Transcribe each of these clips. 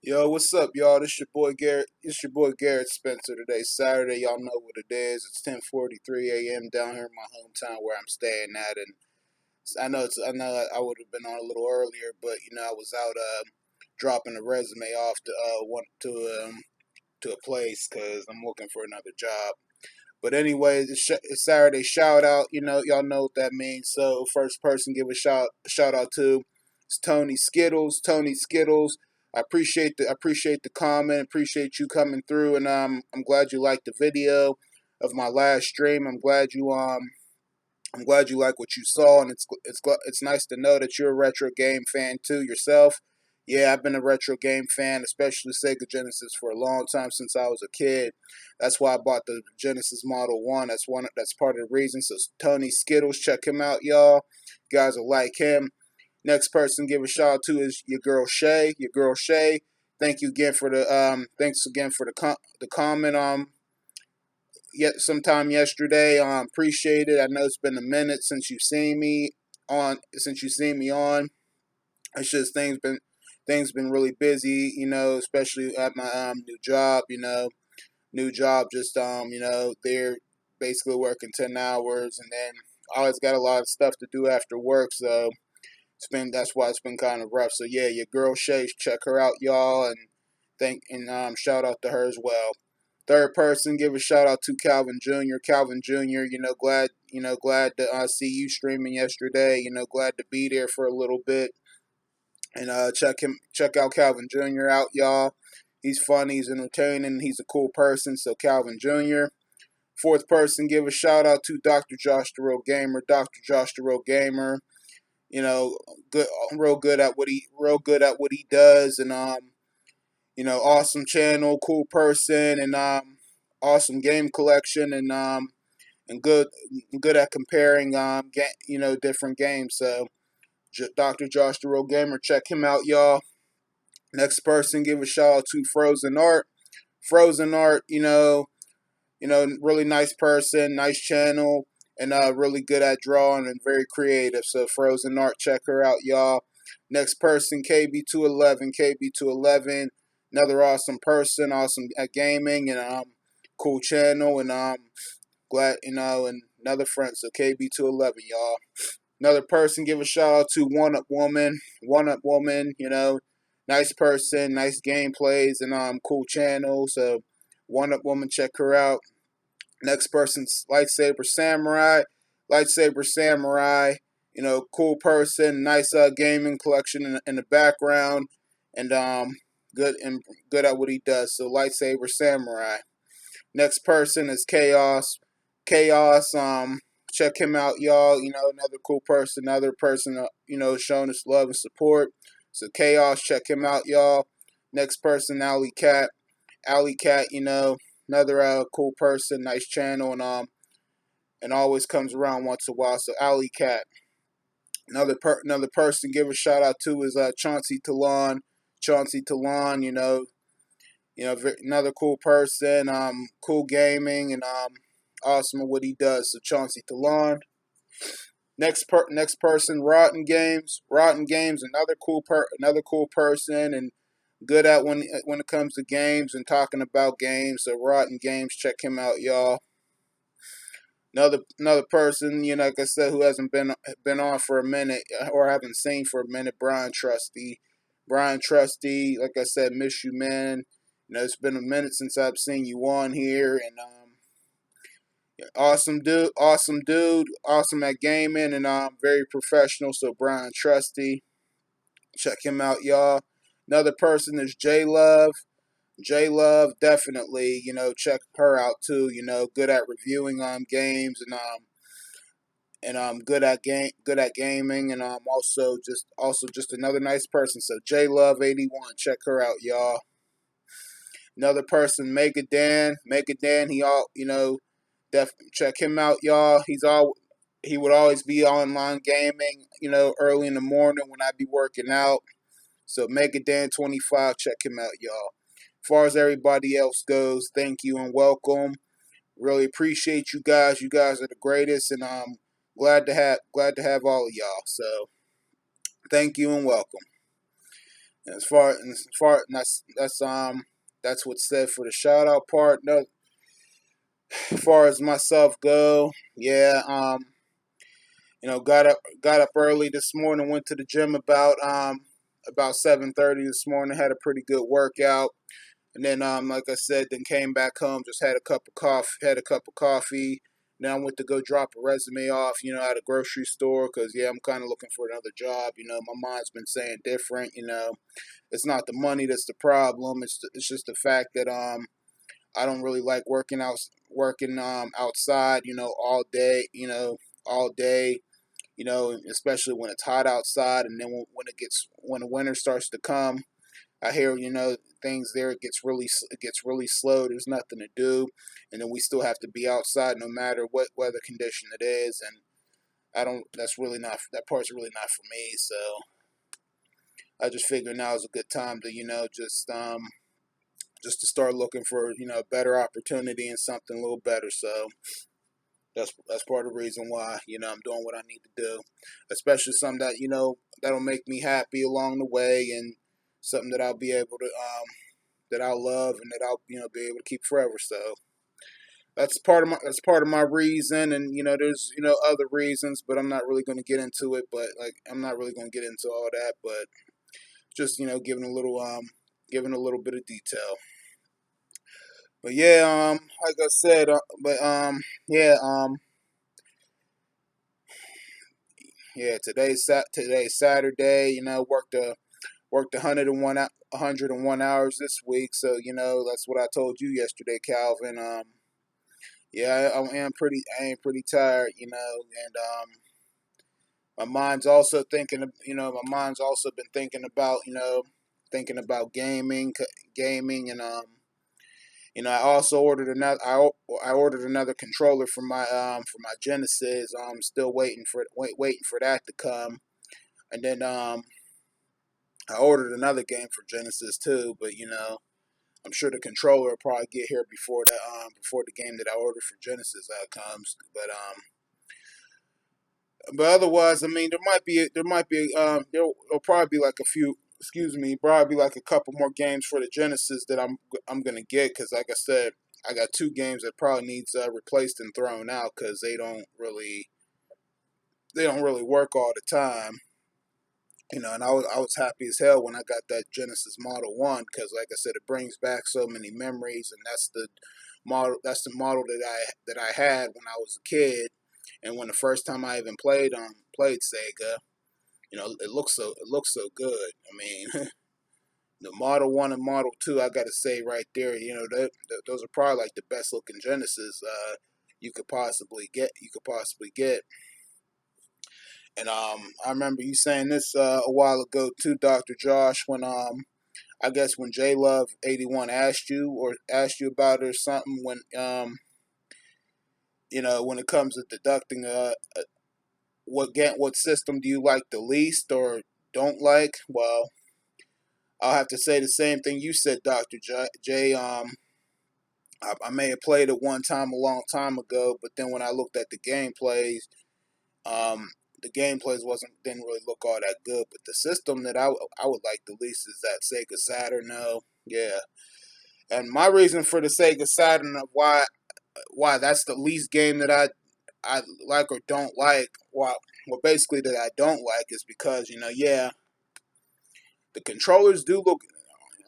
Yo, what's up, y'all? This your boy Garrett. It's your boy Garrett Spencer. Today's Saturday. Y'all know what it is. It's 10:43 a.m. down here in my hometown where I'm staying at, and I know I would have been on a little earlier, but I was out dropping a resume off to one to a place because I'm looking for another job. But anyway, it's Saturday shout out. Y'all know what that means. So first person give a shout out to is Tony Skittles. Tony Skittles. I appreciate the comment. Appreciate you coming through, and I'm glad you liked the video of my last stream. I'm glad you like what you saw, and it's nice to know that you're a retro game fan too yourself. Yeah, I've been a retro game fan, especially Sega Genesis, for a long time since I was a kid. That's why I bought the Genesis Model One. That's part of the reason. So Tony Skittles, check him out, y'all. You guys will like him. Next person, give a shout out to is your girl Shay. Your girl Shay. Thanks again for the comment. Yet sometime yesterday. Appreciate it. I know it's been a minute since you've seen me on. Since you've seen me on, it's just things been really busy. Especially at my new job. New job. Just they're basically working 10 hours, and then I always got a lot of stuff to do after work. So that's why it's been kind of rough. So yeah, your girl Shay, check her out, y'all, and shout out to her as well. Third person, give a shout out to Calvin Jr. Calvin Jr. Glad to see you streaming yesterday. Glad to be there for a little bit, and check out Calvin Jr. out, y'all. He's funny, he's entertaining, he's a cool person. So Calvin Jr. Fourth person, give a shout out to Dr. Josh the Real Gamer. Dr. Josh the Real Gamer. Good, real good at what he does, and awesome channel, cool person, and awesome game collection, and good at comparing different games. So Dr. Josh the Real Gamer, check him out, y'all. Next person, give a shout out to Frozen Art. Frozen Art, really nice person, nice channel, and really good at drawing and very creative. So Frozen Art, check her out, y'all. Next person, KB211. KB211, another awesome person, awesome at gaming, and cool channel, and glad and another friend. So KB211, y'all. Another person, give a shout out to One Up Woman. One Up Woman, nice person, nice gameplays, and cool channel. So One Up Woman, check her out. Next person's Lightsaber Samurai. Lightsaber Samurai, cool person, nice gaming collection in the background, and good at what he does. So Lightsaber Samurai. Next person is Chaos. Chaos, check him out, y'all. Another cool person, another person, showing us love and support. So Chaos, check him out, y'all. Next person, Alley Cat. Alley Cat, another cool person, nice channel, and always comes around once in a while. So Alley Cat. Another person give a shout out to is Chauncey Talon. Chauncey Talon, another cool person, cool gaming, and awesome at what he does. So Chauncey Talon. Next person, Rotten Games. Rotten Games, another cool person, and good at when it comes to games and talking about games. So Rotten Games, check him out, y'all. Another person, like I said, who hasn't been on for a minute or haven't seen for a minute, Brian Trusty. Brian Trusty, like I said, miss you, man. It's been a minute since I've seen you on here, and awesome dude, awesome at gaming, and very professional. So Brian Trusty, check him out, y'all. Another person is J Love. J Love, definitely, check her out too. Good at reviewing games, and good at gaming, and also just another nice person. So J Love 81, check her out, y'all. Another person, Mega Dan, check him out, y'all. He would always be online gaming, early in the morning when I be working out. So Mega Dan 25, check him out, y'all. As far as everybody else goes, thank you and welcome. Really appreciate you guys. You guys are the greatest, and I'm glad to have all of y'all. So thank you and welcome. That's what's said for the shout out part. No, as far as myself go, yeah, got up early this morning, went to the gym about 7:30 this morning, had a pretty good workout. And then, like I said, then came back home, just had a cup of coffee. Now I went to go drop a resume off, at a grocery store, because yeah, I'm kind of looking for another job. My mind's been saying different. It's not the money that's the problem. It's just the fact that I don't really like working outside. All day. All day. Especially when it's hot outside, and then when the winter starts to come, I hear things there. It gets really slow. There's nothing to do, and then we still have to be outside no matter what weather condition it is. And I don't. That's really not. That part's really not for me. So I just figured now is a good time to just to start looking for a better opportunity and something a little better. So that's part of the reason why I'm doing what I need to do, especially something that that'll make me happy along the way, and something that I'll be able to that I'll love and that I'll be able to keep forever. So that's part of my reason, and there's other reasons, but I'm not really going to get into it. But like I'm not really going to get into all that, but just giving a little bit of detail. But yeah, like I said, yeah, yeah. Today's Saturday. Worked 101 hours this week. So that's what I told you yesterday, Calvin. Yeah, I am pretty tired. And my mind's also my mind's also been thinking about gaming, and I also I ordered another controller for my Genesis. I'm still waiting for that to come. And then I ordered another game for Genesis too, but I'm sure the controller will probably get here before the game that I ordered for Genesis comes. But otherwise, I mean, there'll probably be like a few. Excuse me, probably like a couple more games for the Genesis that I'm gonna get, because like I said, I got two games that probably needs replaced and thrown out because they don't really work all the time. And I was happy as hell when I got that Genesis Model One, because like I said, it brings back so many memories, and that's the model that I had when I was a kid, and when the first time I even played Sega. It looks so good. I mean, the Model One and Model Two, I got to say right there, those are probably like the best looking Genesis you could possibly get. And I remember you saying this a while ago too, Dr. Josh, when I guess when J Love 81 asked you about it or something, when it comes to deducting what system do you like the least or don't like? Well, I'll have to say the same thing you said, Dr. J. I may have played it one time a long time ago, but then when I looked at um, the gameplays didn't really look all that good. But the system that I would like the least is that Sega Saturn. No, yeah, and my reason for the Sega Saturn of why that's the least game that I like or don't like. Well, basically that I don't like is because yeah, the controllers do look.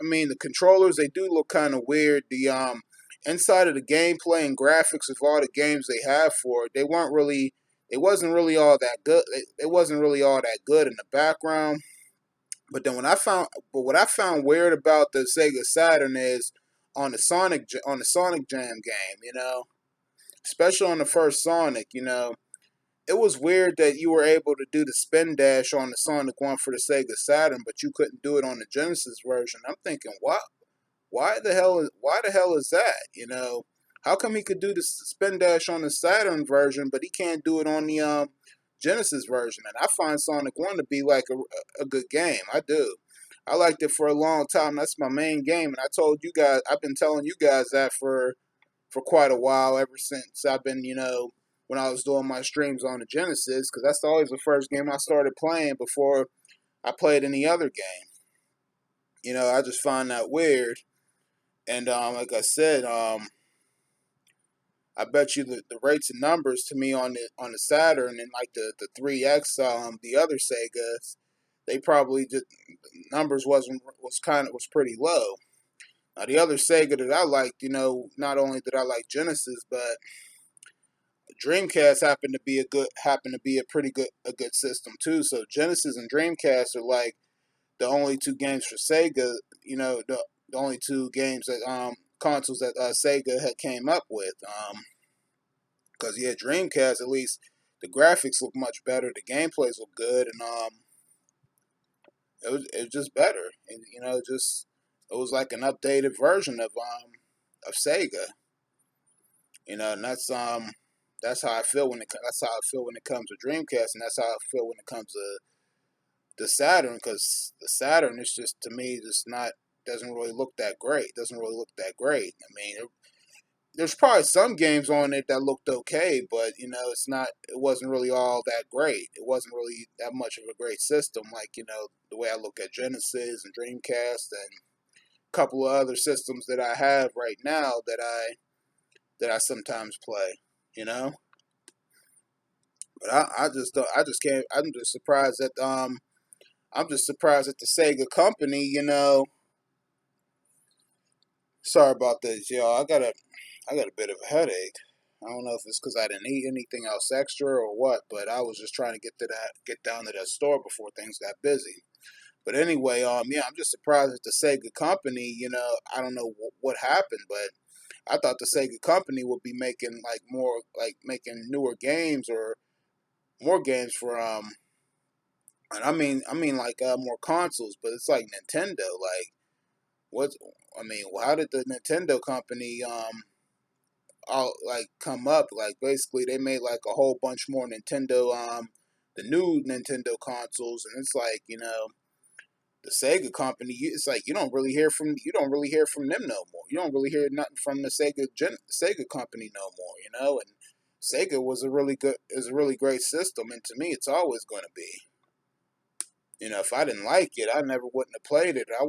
I mean, the controllers they do look kind of weird. The inside of the gameplay and graphics of all the games they have for it, they weren't really. It wasn't really all that good. It wasn't really all that good in the background. But what I found weird about the Sega Saturn is on the Sonic Jam game. Especially on the first Sonic. It was weird that you were able to do the spin dash on the Sonic one for the Sega Saturn, but you couldn't do it on the Genesis version. I'm thinking, what? Why the hell is that? How come he could do the spin dash on the Saturn version, but he can't do it on the Genesis version? And I find Sonic One to be like a good game. I do. I liked it for a long time. That's my main game, and I've been telling you guys that for quite a while, ever since I've been, when I was doing my streams on the Genesis, because that's always the first game I started playing before I played any other game. I just find that weird. And like I said, I bet you the rates and numbers to me on the Saturn and like the 3X, the other Segas, they probably just numbers was pretty low. Now the other Sega that I liked, not only did I like Genesis, but Dreamcast happened to be a good system too. So Genesis and Dreamcast are like the only two games for Sega, the only two games that consoles that Sega had came up with. Because yeah, Dreamcast at least the graphics look much better, the gameplays look good, and it was just better, and just it was like an updated version of Sega, and that's how I feel that's how I feel when it comes to Dreamcast, and that's how I feel when it comes to the Saturn, because the Saturn is just to me just not doesn't really look that great. Doesn't really look that great. I mean, there's probably some games on it that looked okay, but it's not. It wasn't really all that great. It wasn't really that much of a great system, like the way I look at Genesis and Dreamcast and a couple of other systems that I have right now that I sometimes play. You know, but I just don't. I just can't. I'm just surprised that the Sega company. Sorry about this, y'all. I got a bit of a headache. I don't know if it's because I didn't eat anything else extra or what, but I was just trying to get down to that store before things got busy. But anyway, yeah, I'm just surprised at the Sega company. I don't know what happened, but I thought the Sega company would be making like more, like making newer games or more games for and I mean like more consoles, but it's like Nintendo. Like, what? I mean, how did the Nintendo company all like come up? Like basically they made like a whole bunch more Nintendo the new Nintendo consoles, and it's like the Sega company. It's like you don't really hear from them no more. You don't really hear nothing from the Sega company no more. And Sega is a really great system, and to me it's always going to be. If I didn't like it, I never wouldn't have played it. I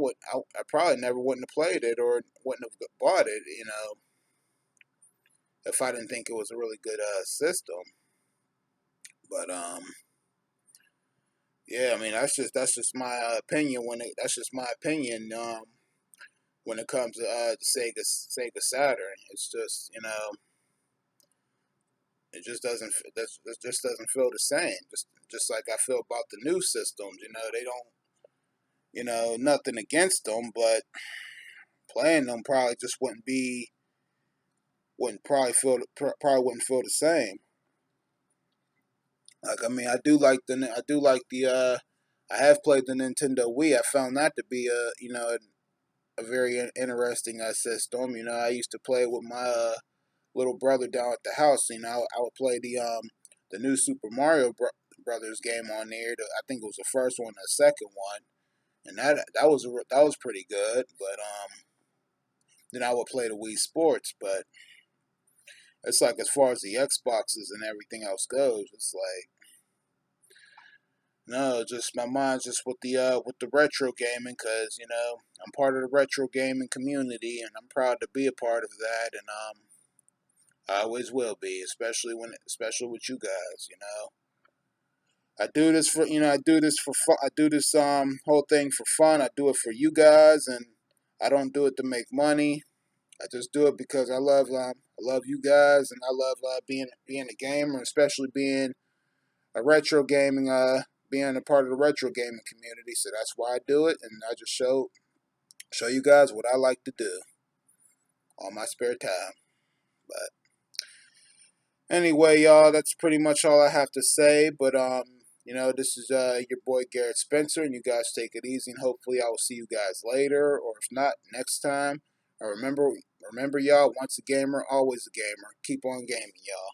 probably never wouldn't have played it or wouldn't have bought it. If I didn't think it was a really good system. But yeah, I mean that's just my opinion that's just my opinion when it comes to Sega Saturn. It's just it just doesn't that just doesn't feel the same. Just like I feel about the new systems. They don't nothing against them, but playing them probably just wouldn't probably wouldn't feel the same. Like I mean, I do like the I have played the Nintendo Wii. I found that to be a very interesting system. I used to play with my little brother down at the house. I would play the new Super Mario Brothers game on there. I think it was the first one, the second one, and that was pretty good. But then I would play the Wii Sports. But it's like as far as the Xboxes and everything else goes, it's like no, just my mind's just with the retro gaming, because I'm part of the retro gaming community, and I'm proud to be a part of that, and I always will be, especially with you guys. I do this for I do this for fun. I do this whole thing for fun. I do it for you guys, and I don't do it to make money. I just do it because I love you guys, and I love being a gamer, especially being a retro gaming being a part of the retro gaming community. So that's why I do it, and I just show you guys what I like to do on my spare time. But anyway, y'all, that's pretty much all I have to say. But this is your boy Garrett Spencer, and you guys take it easy, and hopefully I will see you guys later, or if not, next time. And remember, y'all, once a gamer, always a gamer. Keep on gaming, y'all.